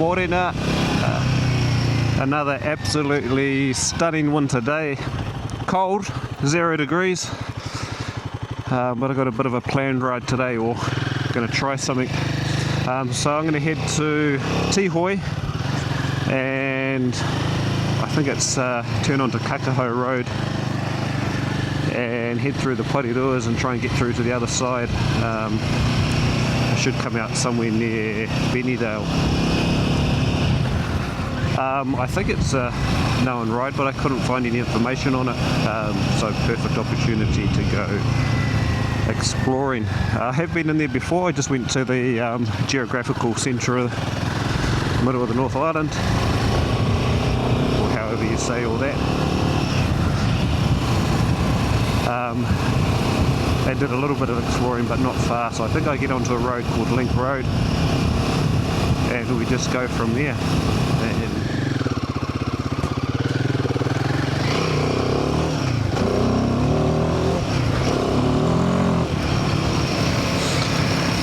Morena. Another absolutely stunning winter day. Cold, 0 degrees, but I've got a bit of a planned ride today, or going to try something. So I'm going to head to Tihoi, and I think it's turn onto Kakaho Road and head through the Pureoras and try and get through to the other side. I should come out somewhere near Bennydale. I think it's a known ride, but I couldn't find any information on it, so perfect opportunity to go exploring. I have been in there before. I just went to the geographical centre of the middle of the North Island, or however you say all that. I did a little bit of exploring, but not far, so I think I get onto a road called Link Road, and we just go from there.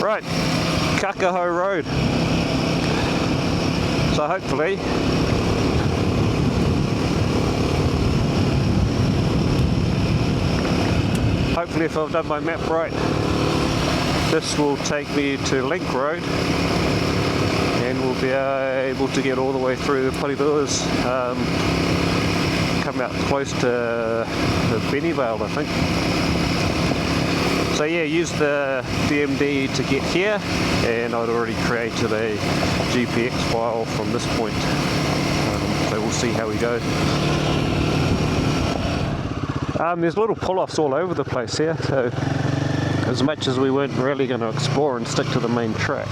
Right, Kakaho Road. So hopefully if I've done my map right, this will take me to Link Road, and we'll be able to get all the way through the Pureoras, come out close to Bennydale, I think. So yeah, use the DMD to get here, and I'd already created a GPX file from this point, so we'll see how we go. There's little pull-offs all over the place here, so as much as we weren't really going to explore and stick to the main track,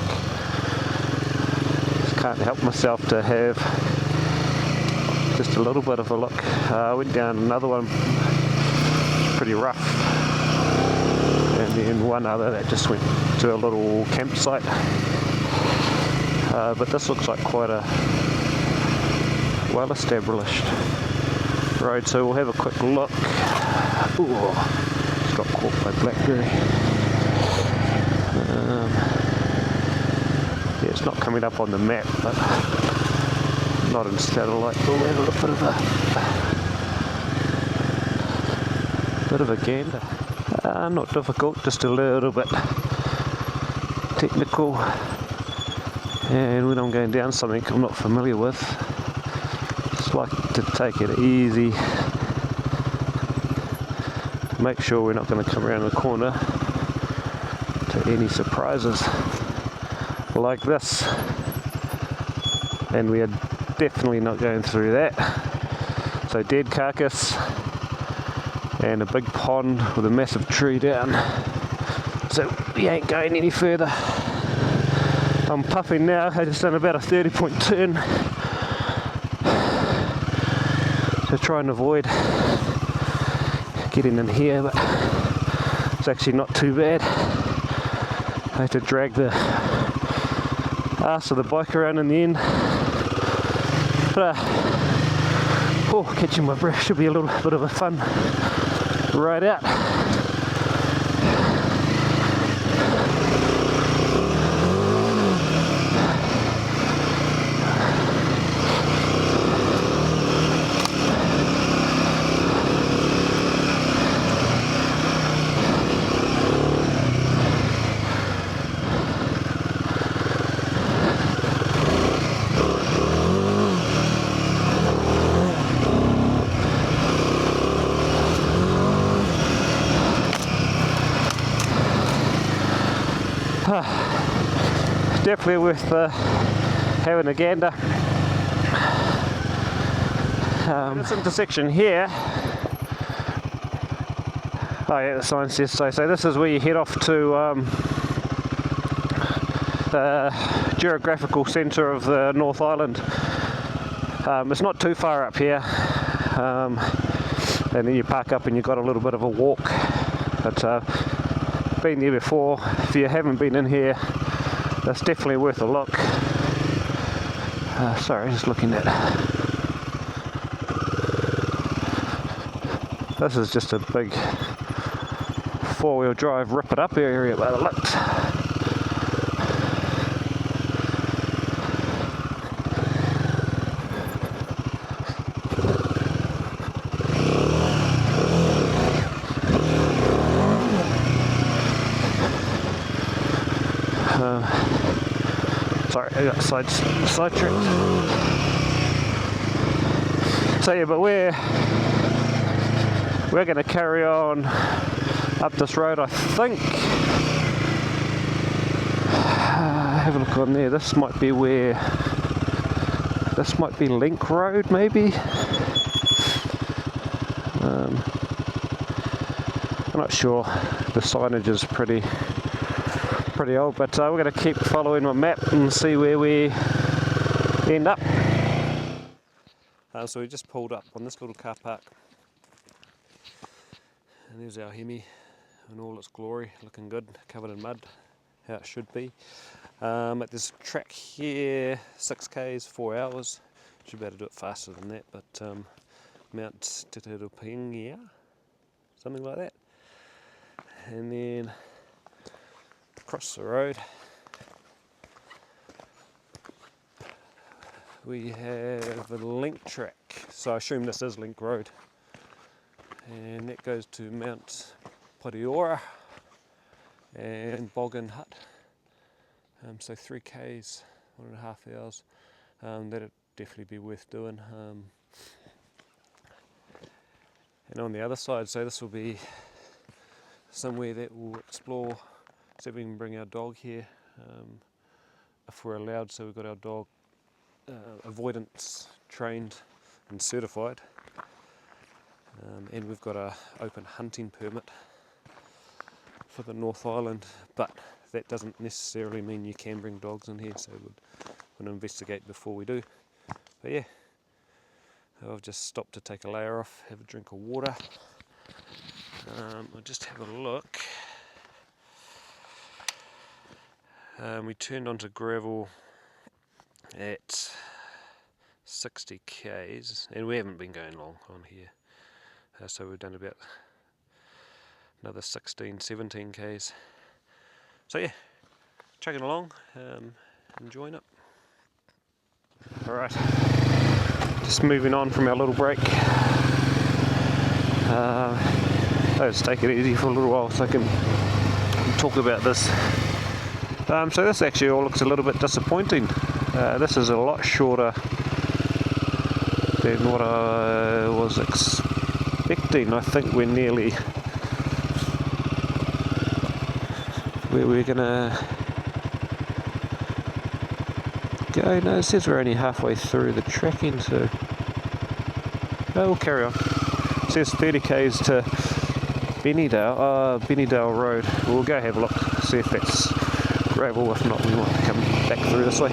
just can't help myself to have just a little bit of a look. I went down another one, pretty rough, and then one other that just went to a little campsite, but this looks like quite a well-established road, so we'll have a quick look. Ooh, just got caught by blackberry. Yeah, it's not coming up on the map, but not in satellite. We'll have a bit of a gander. Not difficult, just a little bit technical. And when I'm going down something I'm not familiar with, just like to take it easy. Make sure we're not going to come around the corner to any surprises like this, and we are definitely not going through that. So dead carcass and a big pond with a massive tree down, so we ain't going any further. I'm puffing now. I just done about a 30-point turn to try and avoid getting in here, but it's actually not too bad. I had to drag the ass of the bike around in the end, but catching my breath should be a little bit of a fun ride out. Definitely worth having a gander. This intersection here, oh yeah, the sign says so. So this is where you head off to the geographical centre of the North Island. It's not too far up here, and then you park up and you've got a little bit of a walk. But been there before. If you haven't been in here, that's definitely worth a look. Sorry, just looking at. This is just a big four-wheel drive rip it up area by the looks. Sorry, I got sidetracked. So yeah, but we're going to carry on up this road, I think. Have a look on there. This might be Link Road, maybe. I'm not sure. The signage is pretty old, but we're going to keep following my map and see where we end up. So we just pulled up on this little car park, and there's our Hemi in all its glory, looking good, covered in mud, how it should be. At this track here, 6 k's, 4 hours. Should be able to do it faster than that, but Mount Tihoi, something like that. And then across the road we have a link track, so I assume this is Link Road, and that goes to Mount Pureora and Boggin Hut. So 3 k's, 1.5 hours. That'd definitely be worth doing. And on the other side, so this will be somewhere that we'll explore, so we can bring our dog here if we're allowed. So we've got our dog avoidance trained and certified, and we've got a open hunting permit for the North Island, but that doesn't necessarily mean you can bring dogs in here, so we'll investigate before we do. But yeah, I've just stopped to take a layer off, have a drink of water. I'll just have a look. We turned onto gravel at 60 k's, and we haven't been going long on here, so we've done about another 16, 17 k's. So yeah, chugging along, enjoying it. Alright, just moving on from our little break. Let's take it easy for a little while so I can talk about this. So this actually all looks a little bit disappointing. This is a lot shorter than what I was expecting. I think we're nearly where we're gonna go. No, it says we're only halfway through the tracking, so no, we'll carry on. It says 30 k's to Bennydale Road. We'll go have a look, see if that's gravel. If not, we might come back through this way.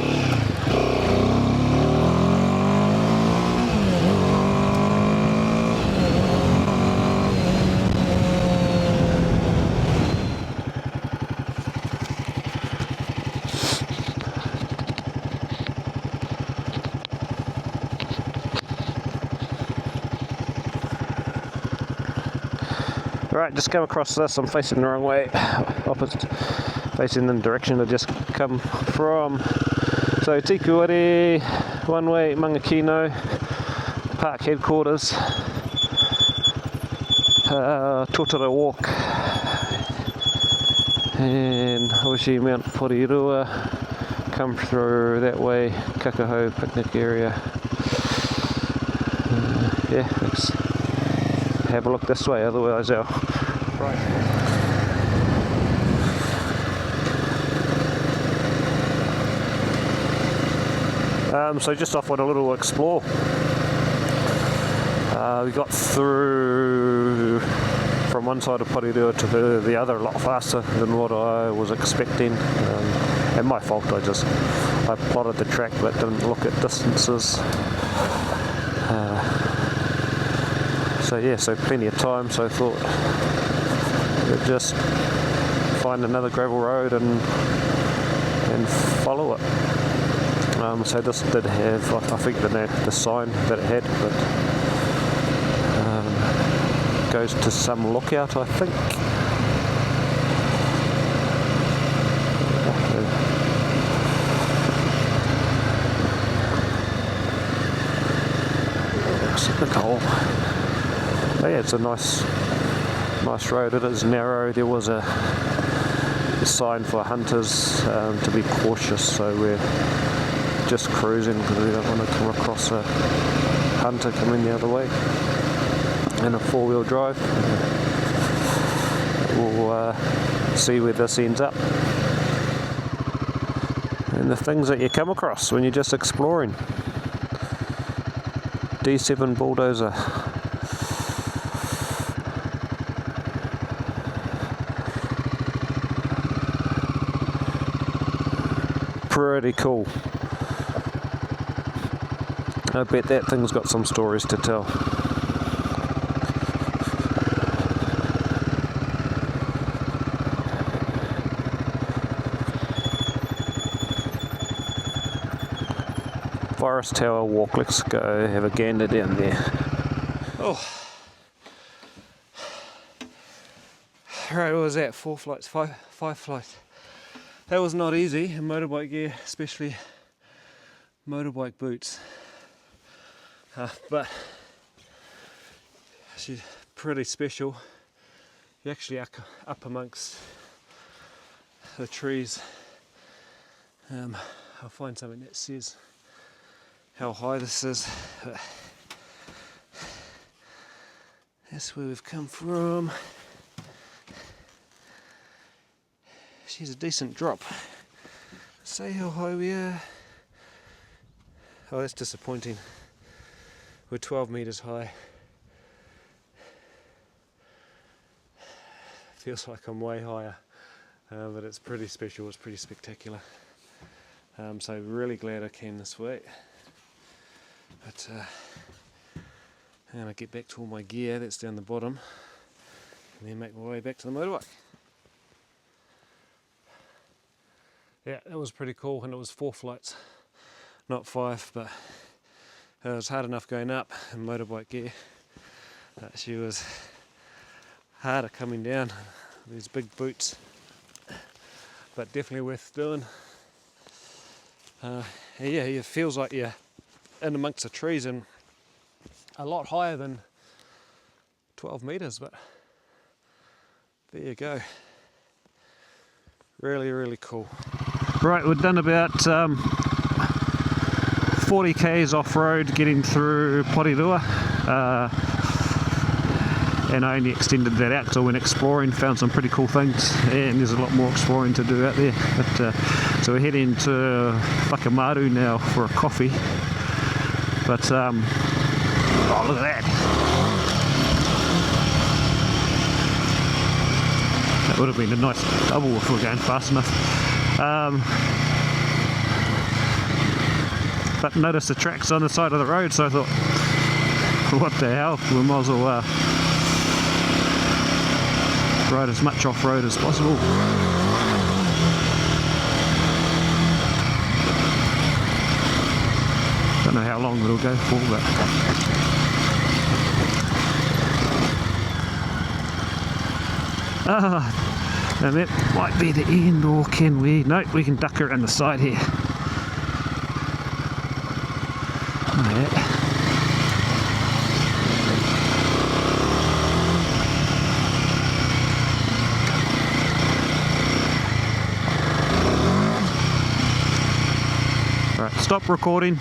Right, just come across this. I'm facing the wrong way, opposite, facing the direction I just come from. So Tihoi, one way, Mangakino, park headquarters, Totara Walk, and obviously Mount Pureora, come through that way, Kakaho picnic area. Yeah, let's have a look this way, otherwise our right. So just off on a little explore. We got through from one side of Pureora to the other a lot faster than what I was expecting. And my fault, I plotted the track but didn't look at distances. So yeah, so plenty of time, so I thought we'd just find another gravel road and follow it. So this did have, I think, the sign that it had, but goes to some lookout, I think. The hole. But yeah, it's a nice road. It is narrow. There sign for hunters to be cautious, so we're just cruising because we don't want to come across a hunter coming the other way in a four-wheel drive. We'll see where this ends up and the things that you come across when you're just exploring. D7 bulldozer. Pretty cool. I bet that thing's got some stories to tell. Forest Tower walk, let's go have a gander down there. Oh. Right, what was that? 4 flights, five flights. That was not easy in motorbike gear, especially motorbike boots. But she's pretty special. You're actually up amongst the trees. I'll find something that says how high this is. That's where we've come from. She's a decent drop. Say how high we are. Oh, that's disappointing. We're 12 meters high. Feels like I'm way higher, but it's pretty special, it's pretty spectacular. So really glad I came this way. But I'm going to get back to all my gear that's down the bottom and then make my way back to the motorbike. Yeah, that was pretty cool, and it was 4 flights, not 5, but it was hard enough going up in motorbike gear. She was harder coming down, these big boots, but definitely worth doing. Yeah, it feels like you're in amongst the trees and a lot higher than 12 meters, but there you go. Really, really cool. Right, we've done about 40 k's off-road getting through Pureora, and I only extended that out because I went exploring, found some pretty cool things, and there's a lot more exploring to do out there. But, so we're heading to Whakamaru now for a coffee. But oh, look at that! That would have been a nice double if we were going fast enough. But noticed the tracks on the side of the road, so I thought, what the hell, we might as well ride as much off-road as possible. Don't know how long it'll go for, but and that might be the end, or can we? No, we can duck around the side here. Yeah. Right, stop recording.